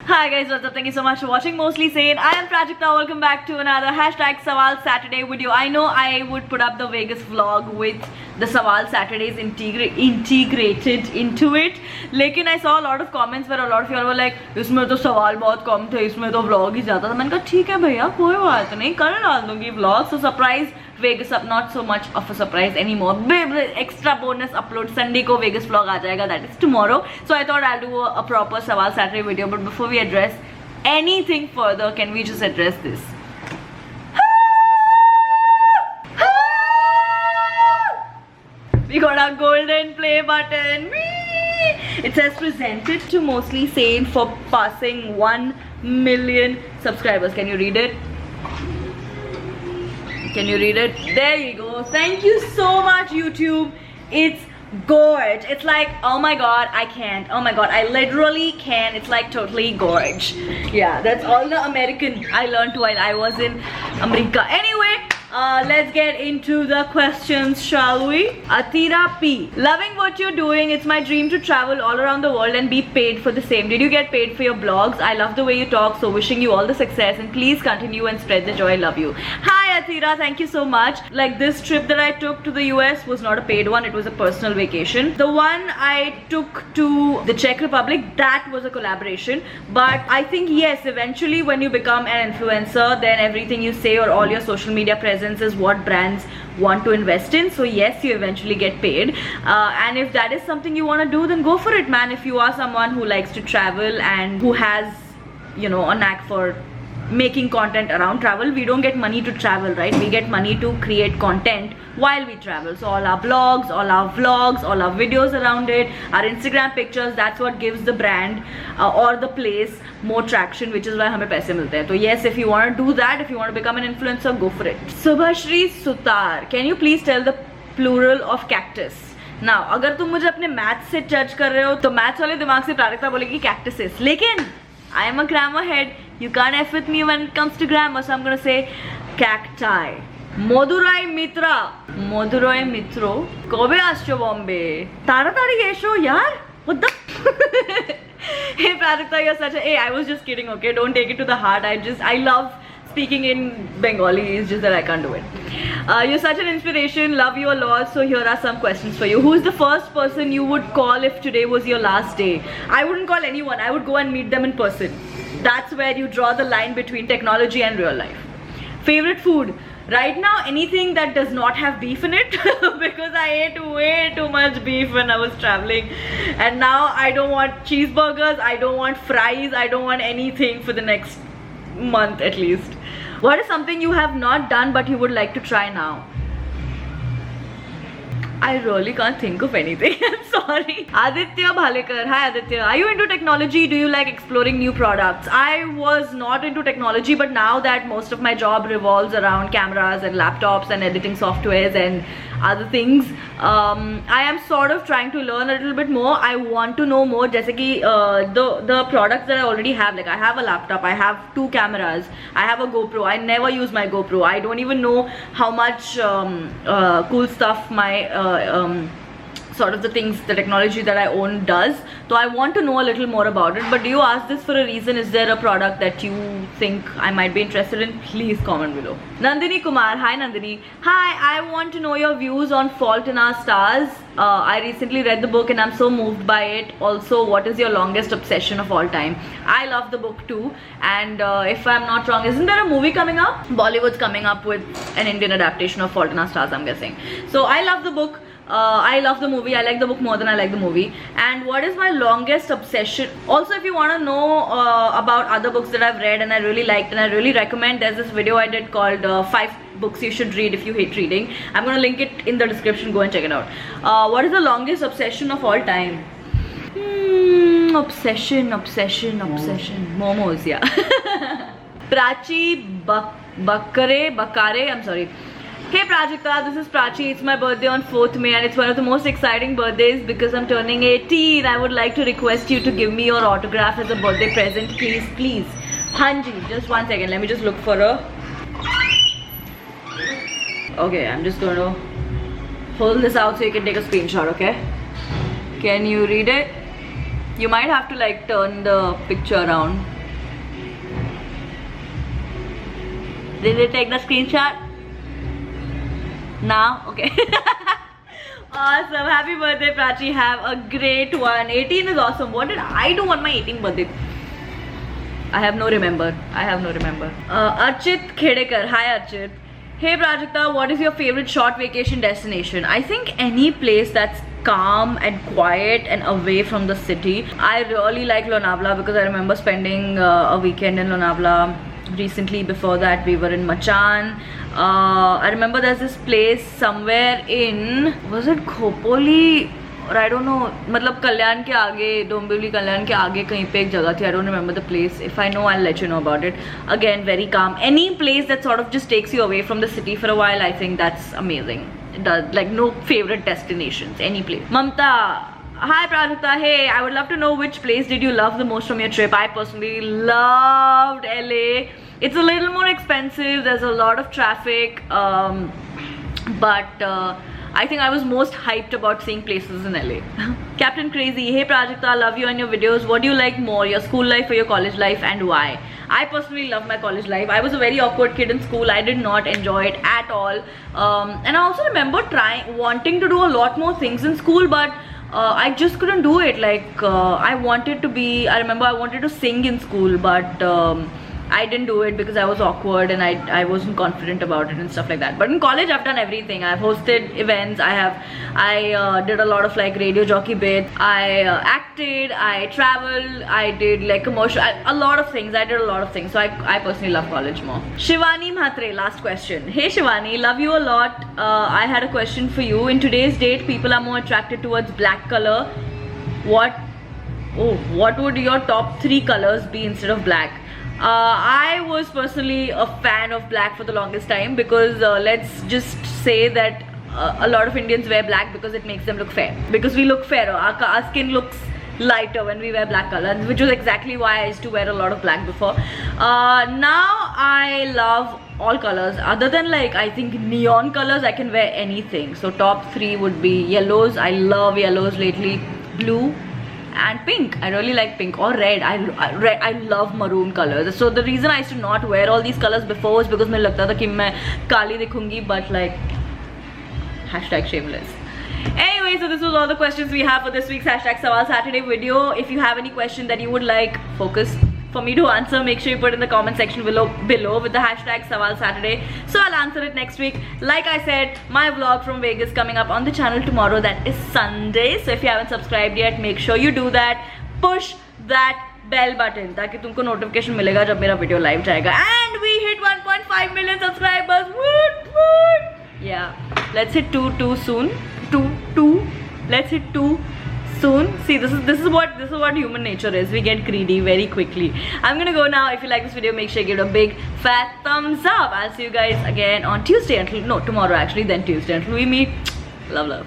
Hi guys, what's up? Thank you so much for watching Mostly Sane. I am Prajakta. Welcome back to another #Sawal Saturday video. I know I would put up the Vegas vlog with the Sawal Saturdays integrated into it. लेकिन I saw a lot of comments where a lot of you all were like, इसमें तो सवाल बहुत कम थे, इसमें तो vlog ही ज़्यादा था. मैंने कहा ठीक है भैया, कोई बात नहीं, कल डाल दूँगी vlog. So surprise Vegas up, not so much of a surprise anymore. Extra bonus upload Sunday को Vegas vlog आ जाएगा, that is tomorrow. So I thought I'll do a proper Sawal Saturday video. But before we address anything further, can we just address this? We got our golden play button. It says presented to Mostly Sane for passing 1 million subscribers. Can you read it? Can you read it? There you go. Thank you so much, YouTube. It's gorge. It's like, oh my god, I can't. Oh my god, I literally can. It's like totally gorge. Yeah, that's all the American I learned while I was in America. Anyway, let's get into the questions, shall we? Atira P. Loving what you're doing. It's my dream to travel all around the world and be paid for the same. Did you get paid for your blogs? I love the way you talk, so wishing you all the success and please continue and spread the joy. Love you. Hi Atira, thank you so much. Like this trip that I took to the US was not a paid one, it was a personal vacation. The one I took to the Czech Republic, that was a collaboration. But I think yes, eventually when you become an influencer, then everything you say or all your social media presence is what brands want to invest in. So yes, you eventually get paid, and if that is something you want to do, then go for it, man. If you are someone who likes to travel and who has, you know, a knack for making content around travel. We don't get money to travel, right? We get money to create content while we travel. So all our blogs, all our vlogs, all our videos around it, our Instagram pictures, that's what gives the brand or the place more traction, which is why हमें पैसे मिलते हैं. So yes, if you want to do that, if you want to become an influencer, go for it. Subhashri Sutar, can you please tell the plural of cactus? Now, अगर तुम मुझे अपने maths से जज कर रहे हो, तो मैथ्स वाले दिमाग से प्राजक्ता बोलेगी cactuses. लेकिन I am a grammar head. You can't F with me when it comes to grammar, so I'm gonna say cacti. Modurai Mitra. Modurai Mitro. Kobe আসছো Bombay. তাড়াতাড়ি এসো yaar. What the? Hey Prajakta, you're such a. Hey, I was just kidding. Okay, don't take it to the heart. I love speaking in Bengali. It's just that I can't do it. You're such an inspiration. Love you a lot. So here are some questions for you. Who's the first person you would call if today was your last day? I wouldn't call anyone. I would go and meet them in person. That's where you draw the line between technology and real life. Favorite food? Right now, anything that does not have beef in it because I ate way too much beef when I was traveling, and now I don't want cheeseburgers, I don't want fries, I don't want anything for the next month at least. What is something you have not done but you would like to try now? I really can't think of anything. I'm sorry. Aditya Bhalekar. Hi Aditya. Are you into technology? Do you like exploring new products? I was not into technology, but now that most of my job revolves around cameras and laptops and editing softwares and other things, I am sort of trying to learn a little bit more. I want to know more. जैसे कि the products that I already have, like I have a laptop, I have 2 cameras, I have a GoPro. I never use my GoPro. I don't even know how much cool stuff my sort of the things, the technology that I own does. So I want to know a little more about it. But do you ask this for a reason? Is there a product that you think I might be interested in? Please comment below. Nandini Kumar. Hi Nandini. Hi, I want to know your views on Fault in Our Stars. I recently read the book and I'm so moved by it. Also, what is your longest obsession of all time? I love the book too, and if I'm not wrong, isn't there a movie coming up? Bollywood's coming up with an Indian adaptation of Fault in Our Stars, I'm guessing. So I love the book. I love the movie. I like the book more than I like the movie. And what is my longest obsession? Also, if you want to know about other books that I've read and I really liked and I really recommend, there's this video I did called 5 books you should read if you hate reading. I'm going to link it in the description. Go and check it out. What is the longest obsession of all time? Obsession. Momos, yeah. Prachi Bakare, I'm sorry. Hey Prajakta, this is Prachi. It's my birthday on 4th May and it's one of the most exciting birthdays because I'm turning 18. I would like to request you to give me your autograph as a birthday present, please. Hanji, just one second. Let me just look for a... Okay, I'm just going to hold this out so you can take a screenshot, okay? Can you read it? You might have to like turn the picture around. Did they take the screenshot? Now? Okay. Awesome. Happy birthday, Prachi. Have a great one. 18 is awesome. What did I do on my 18th birthday? I have no remember. Archit Khedekar. Hi, Archit. Hey, Prajakta. What is your favorite short vacation destination? I think any place that's calm and quiet and away from the city. I really like Lonavala because I remember spending a weekend in Lonavala recently. Before that we were in Machan. I remember there's this place somewhere in, was it Khopoli or I don't know, मतलब कल्याण के आगे, डोंबिवली कल्याण के आगे कहीं पे एक जगह थी. I don't remember the place. If I know, I'll let you know about it. Again, very calm. Any place that sort of just takes you away from the city for a while, I think that's amazing. It does, like no favorite destinations, any place. Mamta, hi Prajakta. Hey, I would love to know which place did you love the most from your trip. I personally loved LA. It's a little more expensive. There's a lot of traffic, but I think I was most hyped about seeing places in LA. Captain Crazy, hey Prajakta, love you and your videos. What do you like more, your school life or your college life, and why? I personally love my college life. I was a very awkward kid in school. I did not enjoy it at all. And I also remember wanting to do a lot more things in school, but I just couldn't do it. Like I remember I wanted to sing in school, but I didn't do it because I was awkward and I wasn't confident about it and stuff like that. But in college I've done everything. I've hosted events, I did a lot of like radio jockey bits, I acted, I traveled, I did like commercial, a lot of things. I did a lot of things. So I personally love college more. Shivani Mhatre, last question. Hey Shivani, love you a lot. I had a question for you. In today's date, people are more attracted towards black color. What would your top 3 colors be instead of black? I was personally a fan of black for the longest time because let's just say that a lot of Indians wear black because it makes them look fair. Because we look fairer, our skin looks lighter when we wear black color, which was exactly why I used to wear a lot of black before. Now I love all colors other than like I think neon colors. I can wear anything. So top 3 would be yellows. I love yellows lately. Blue and pink. I really like pink or red. I love maroon colors. So the reason I used to not wear all these colors before was because मुझे लगता था कि मैं काली दिखूंगी, but like #shameless. Anyway, so this was all the questions we have for this week's #Sawal Saturday video. If you have any question that you would like for me to answer, make sure you put in the comment section below with the #Sawal Saturday. So I'll answer it next week. Like I said, my vlog from Vegas coming up on the channel tomorrow. That is Sunday. So if you haven't subscribed yet, make sure you do that. Push that bell button ताकि तुमको notification मिलेगा जब मेरा video live जाएगा. And we hit 1.5 million subscribers. Woot woot. Yeah, let's hit 2 soon. 2. Let's hit 2 soon. See, this is what human nature is. We get greedy very quickly. I'm gonna go now. If you like this video, make sure you give it a big fat thumbs up. I'll see you guys again on Tuesday tomorrow actually, then Tuesday until we meet. Love.